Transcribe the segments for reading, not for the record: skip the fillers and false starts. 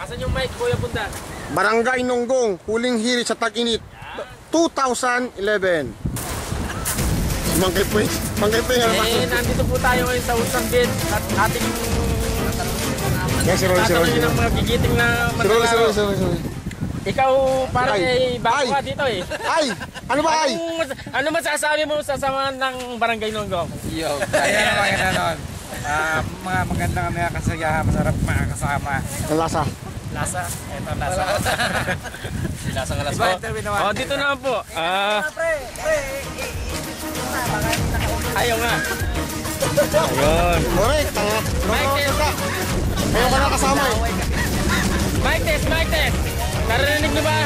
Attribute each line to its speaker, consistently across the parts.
Speaker 1: Asan yung mic, Kuya Pundan?
Speaker 2: Barangay Nonggong, huling hirit sa Tag-Init, 2011. Mangkay po
Speaker 1: nandito po tayo ngayon sa Usang Bid at ating tatanungin ng mga gigiting na manlalaro. Ikaw parang bago ka dito eh.
Speaker 2: Ay! Ano ba ay?
Speaker 1: Ano masasabi mo sa samahan ng Barangay Nonggong?
Speaker 3: Yo, kaya naman yan nun. Mga magandang mga kasayahan, masarap mga kasama.
Speaker 2: Ang lasa.
Speaker 1: Lasa? Eto lasa. Lasa ng laso. Oh, dito naman po. Ayaw nga. Ayun.
Speaker 2: Correct, tanga.
Speaker 1: Mic test.
Speaker 2: Ayaw ka na kasama eh.
Speaker 1: Mic test, mic test. Narinig niyo ba?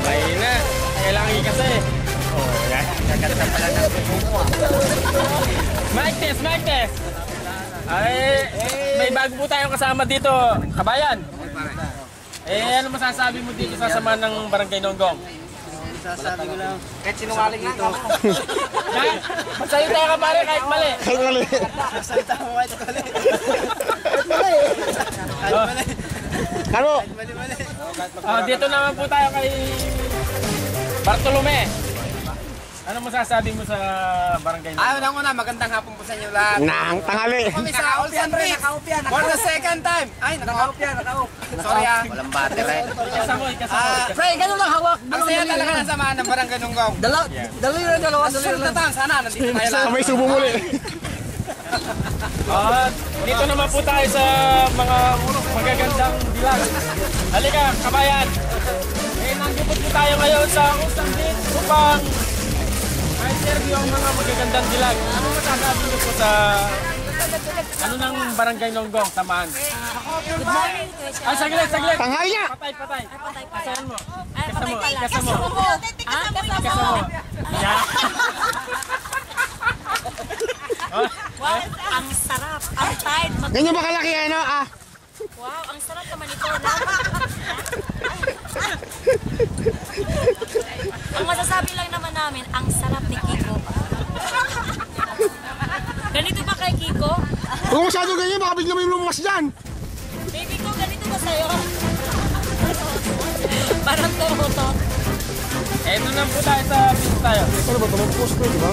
Speaker 1: Mahina. Kailangan ikasa eh. Oh, yan. Gaganda pala ng buko. Mic test, mic test. Ay, may bago po tayong kasama dito, kabayan. Ano masasabi mo dito sa samahan ng Barangay Nonggong?
Speaker 3: Masasabi ko lang, kahit sinungaling lang ako.
Speaker 1: Magsalita ka pare kahit mali.
Speaker 2: Kahit mali.
Speaker 3: Magsalita mo kahit mali.
Speaker 2: Kano?
Speaker 1: Dito naman po tayo kay Bartolome. Ano masasabi mo sa Barangay Nonggong?
Speaker 3: Ayaw na magandang hapon po sa inyo lahat.
Speaker 2: Nang tangali.
Speaker 3: Kami sa Olsen Bridge. For the second time. Ay, naka-off yan, naka-off. Sorry ah. Walang battery.
Speaker 1: Ikasamo.
Speaker 3: Pre, ganun lang hawak. Ang saya talaga ng samahan ng Barangay Nonggong. Dalawa. Sultatan, sana nandito tayo lang.
Speaker 2: May subo muli.
Speaker 1: Dito naman po tayo sa mga magagandang dilag. Halika, kabayan. Nandito po tayo ngayon sa Usang Bid upang may interview ang mga magagandang dilag. Ano masasabi niyo po sa ng Barangay Nonggong, samahan?
Speaker 4: Good morning.
Speaker 1: Saglit.
Speaker 2: Tanghali niya.
Speaker 1: Patay. Kasayan mo.
Speaker 4: Kasama mo.
Speaker 1: Kasama mo. Yeah.
Speaker 4: Wow, ang sarap. Ang tight.
Speaker 2: Ganyan ba kalaki ano ah?
Speaker 4: Wow, ang sarap naman ito. Ang masasabi lang naman namin, ang sarap ni Kiko. Ganito ba kay Kiko?
Speaker 2: Kung masyado ganyan, baka bigla may lumabas dyan.
Speaker 4: Baby ko, ganito ba sa'yo? Parang to.
Speaker 1: Eto na po tayo sa pista tayo.
Speaker 2: Ano ba ito? May post ko, di ba?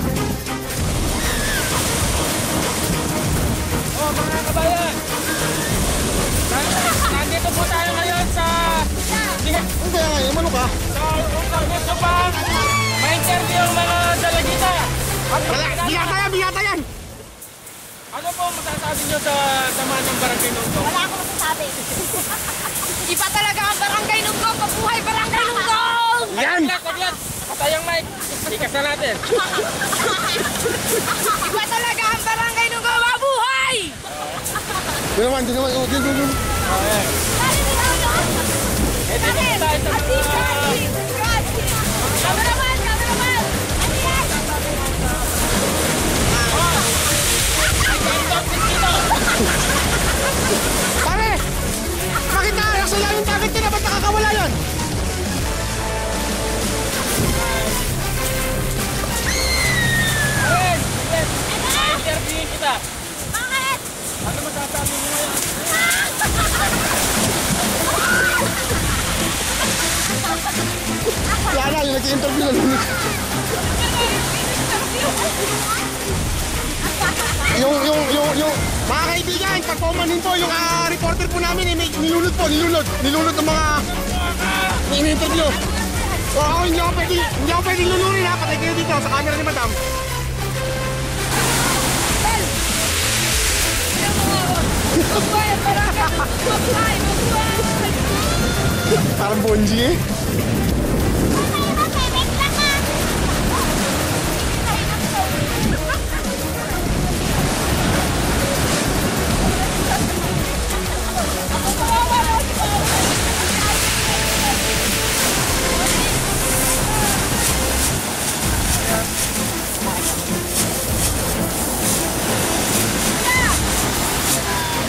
Speaker 1: Oh, mga kabayan! Nandito po tayo ngayon sa...
Speaker 2: Ang kaya nga, ano ka?
Speaker 1: Sa Usang Bid upang ma-interview ang mga dalagita.
Speaker 2: Bigata yan!
Speaker 1: Ano po masasabi nyo sa samahan ng Barangay Nonggong?
Speaker 4: Wala akong masasabi. Iba talaga ang Barangay Nonggong. Mabuhay Barangay Nonggong!
Speaker 2: Yan!
Speaker 1: Saglit! Patay ang mic. Ikas na natin.
Speaker 4: Iba talaga ang Barangay Nonggong. Mabuhay!
Speaker 2: Di naman.
Speaker 1: Ito tayo sa mga...
Speaker 4: Cameraman!
Speaker 2: Pare! Bakit nakakasala yung target nila? Ba't nakakawala yun?
Speaker 1: Ma-interviewin kita.
Speaker 4: Bakit?
Speaker 1: Ano masasabi mo ngayon?
Speaker 2: Wala na, yung nag-i-interview na nun. Yung mga kaibigan, pagpumanin po yung reporter po namin, may nilunod ng mga ini-interview. So ako hindi ako pwedeng lulunin ha, patay kayo dito sa camera ni Madam. Parang Bonji eh.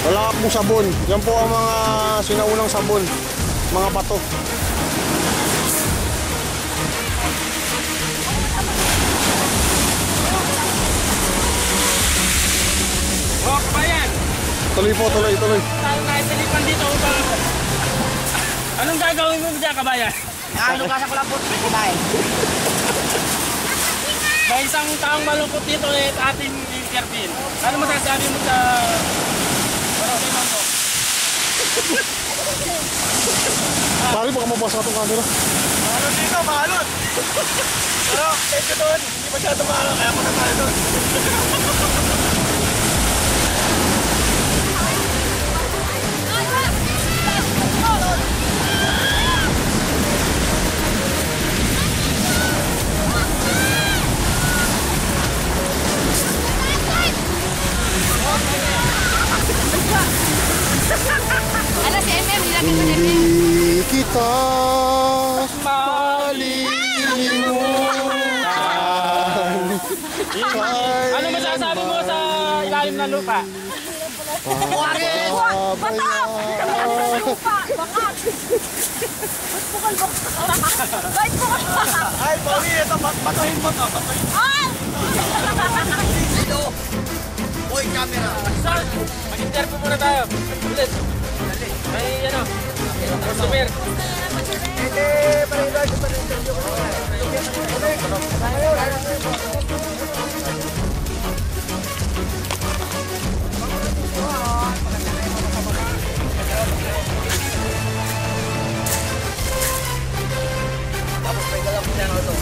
Speaker 2: Wala akong sabon. Yan po ang mga sinaunang sabon. Mga bato.
Speaker 1: Oh, kabayan!
Speaker 2: Tuloy po, tuloy.
Speaker 1: Tayo naisilipan dito upang Anong gagawin mo dyan, kabayan?
Speaker 3: Ano ka sa kulabot? Kumain.
Speaker 1: May isang taong malungkot dito eh, ating interview. Ano masasabi mo sa...
Speaker 2: Pare, baka mabasa itong camera.
Speaker 3: Mahalot dito, mahalot. Pero, medyo doon, hindi masyado mahalot. Kaya ako na mahalot.
Speaker 4: Ala si MM, nilagay ko MM.
Speaker 2: Hindi kita malilimutan.
Speaker 1: Ano masasabi mo sa ilalim ng lupa?
Speaker 3: Ay, Pauli, ito, patuhin mo to.
Speaker 4: Ay!
Speaker 3: Uy, camera.
Speaker 1: Sir, mag-interview muna tayo. Ulit. May ano, customer.
Speaker 3: Tapos may galap niya no to.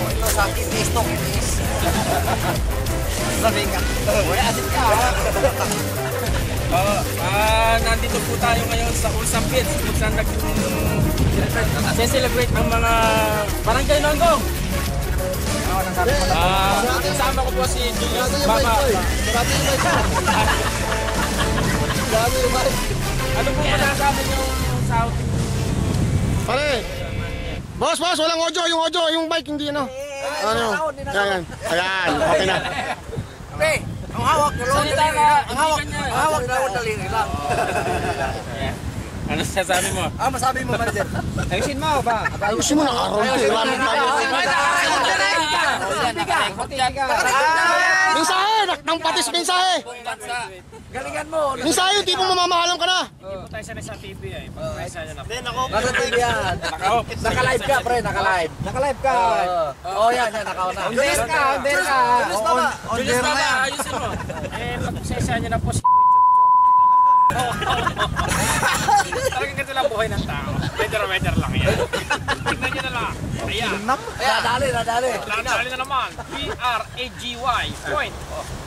Speaker 3: Ito sa akin, stock is. Sabi ka. Wala asin ka.
Speaker 1: Nandito po tayo ngayon sa Ulsan Beach kung saan nag-celebrate ang mga barangay Nonggong. Kasama ko po si Julius Baba. Ano po masasabi niyo sa outing?
Speaker 2: Pare! Boss, walang audio. Yung bike, hindi ano. Ano? Ayan. Okay na.
Speaker 3: Pre, ang hawak,
Speaker 1: Salita ka.
Speaker 3: ang hawak na daliri lang.
Speaker 1: Ano sasabi mo?
Speaker 3: Masabi mo, manager. Ayusin mo ba?
Speaker 2: Ayusin mo na araw. Mensahe! Nang patis mensahe!
Speaker 3: Galingan mo.
Speaker 2: Mensahe yung tipong mamamahalan ka na.
Speaker 1: Hindi po tayo sanay sa TV eh. Pag-presa nyo na po.
Speaker 3: Nasa TV yan. Naka-live ka, pre, naka-live. Naka-live ka. Oo, yan, naka-una.
Speaker 1: Julius ka. Julius Baba, ayusin mo. Pag-presa nyo na po si Talagang ganito lang buhay ng tao. Weather lang yan. Tignan nyo na lang. Ayan.
Speaker 3: Nadali.
Speaker 1: Nadali na naman. B-R-A-G-Y. Point.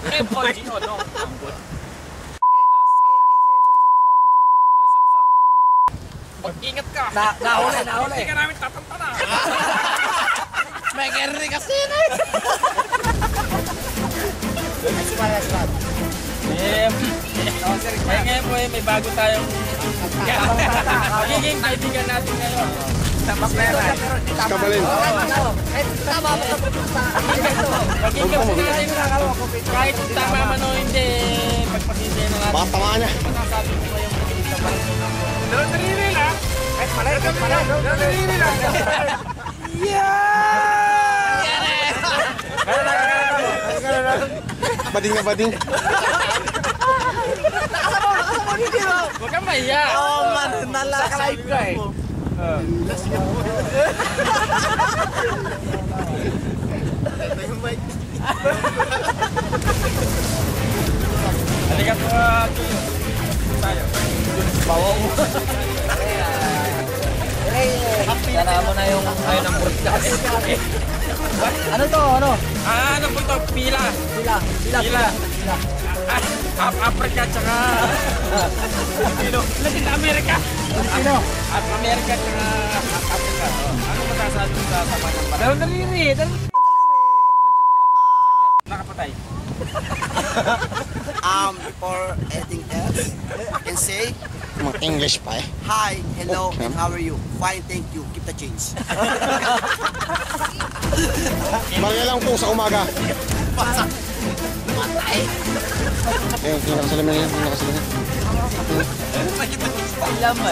Speaker 1: M-O-G-O. No. Mag-ingat ka.
Speaker 3: Nahuli.
Speaker 1: Hindi ka namin tatantana.
Speaker 3: May Henry kasi na eh.
Speaker 1: Ngayon po may bago tayong magiging kaibigan natin ngayon.
Speaker 2: Kabalin.
Speaker 1: Magiging kaibigan natin kahit tama man o hindi, pagpakindi na natin.
Speaker 2: Baka tama niya.
Speaker 1: Masasabi mo ba yung maliit na barangay ng Pero nariri lang. Kahit malay. Nariri lang.
Speaker 2: Bading na bading.
Speaker 1: Huwag kang mahiya.
Speaker 3: Man, naka-live ka eh.
Speaker 1: Halika po, Julio. Tayo.
Speaker 3: Bawaw mo. Tara mo na yung ayun ang broadcast. Ano to? Ano?
Speaker 1: Ano po ito? Pila. Pila. Africa tsaka Latin America.
Speaker 3: Sino?
Speaker 1: America tsaka Africa. Ano masasabi mo sa sama ng barangay? Pero nariri. Nakapatay.
Speaker 5: Before anything else, I can say,
Speaker 2: Mga English pa eh.
Speaker 5: hi, hello, and how are you? Fine, thank you. Keep the change.
Speaker 2: Marga lang po sa umaga.
Speaker 5: Matay!
Speaker 2: Ayun, hindi nakasalamin yan.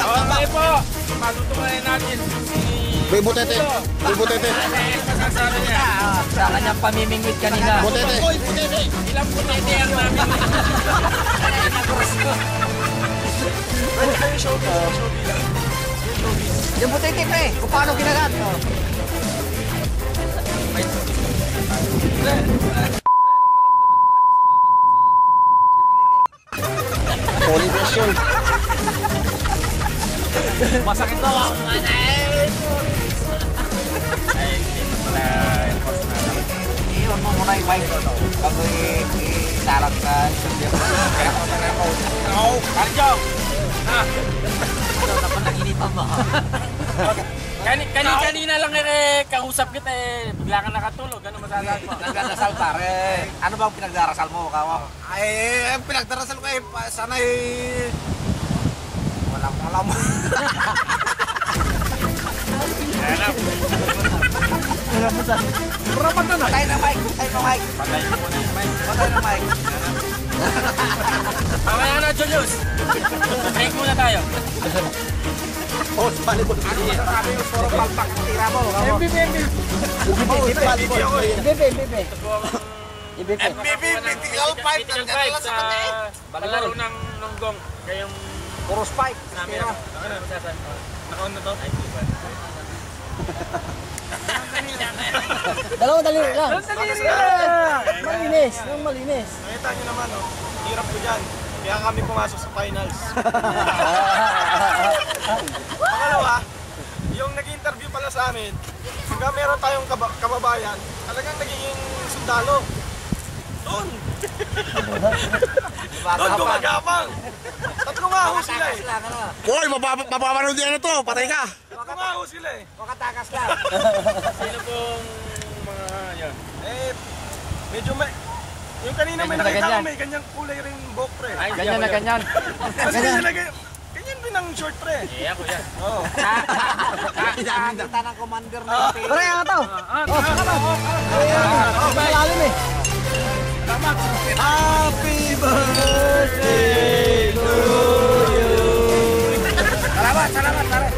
Speaker 1: Okay po. Matutukayan natin si
Speaker 2: Boy Butete.
Speaker 1: Ano yung masasabi niya?
Speaker 3: Sa kanyang pamimingwit kanina.
Speaker 2: Butete.
Speaker 1: Ilang putete ang namin?
Speaker 3: Yung butiti pre, kung paano ginagat. Oh.
Speaker 2: Holy question.
Speaker 3: Masakit daw ang
Speaker 1: Ay, hindi mo pala enforce na lang.
Speaker 3: iyon mo muna yung mic. Bago itarap ka. Kaya ko na ako. No! Kanjo! Dapat naginitan ba?
Speaker 1: Kanina lang kausap kita bigla ka nakatulog. Ano masasabi mo?
Speaker 3: Nagdarasal pare. Ano bang pinagdarasal mo, kawa? Ay, pinagdarasal ko sana walang alam. Berapa na? Patay na mic.
Speaker 1: Patay mo na yung mic.
Speaker 3: Patay na mic.
Speaker 1: Mamaya na, Julius. Break muna tayo.
Speaker 3: Ano masasabi yung puro palpak ng tira mo? MVP.
Speaker 1: MVP,
Speaker 3: Mythical Fight.
Speaker 1: Nagdadala sa palaro ng Nonggong. Kayong
Speaker 3: Puro spike.
Speaker 1: namin. Ano masasabi? Nakaon na to? Ay, diba?
Speaker 6: Dalawang daliri lang. Malinis, yung malinis.
Speaker 7: Nakita nyo naman, oh, hirap ko dyan. Kaya kami pumasok sa finals. Pangalawa, yung nag-interview pala sa amin, pagka meron tayong kababayan, talagang nagiging sundalo. Doon! Doon gumagapang! Tatlong aho sila eh.
Speaker 2: Hoy, mapapanood yan na to. Patay ka.
Speaker 7: Tatlong aho sila eh.
Speaker 3: Makatakas lang.
Speaker 1: Sino pong mga yun?
Speaker 7: Eh, medyo may... Yung kanina may nakita ko may ganyang kulay rin buhok pre.
Speaker 1: Ay,
Speaker 6: Ganyan na ganyan.
Speaker 7: Kasi ganyan na ganyan. Ganyan din ang short pre.
Speaker 1: Eh, ako yan.
Speaker 7: Oo.
Speaker 3: Kita ng commander na yung
Speaker 6: Pare, ano to? Malalim eh.
Speaker 2: Happy birthday to you.
Speaker 3: Salamat pare.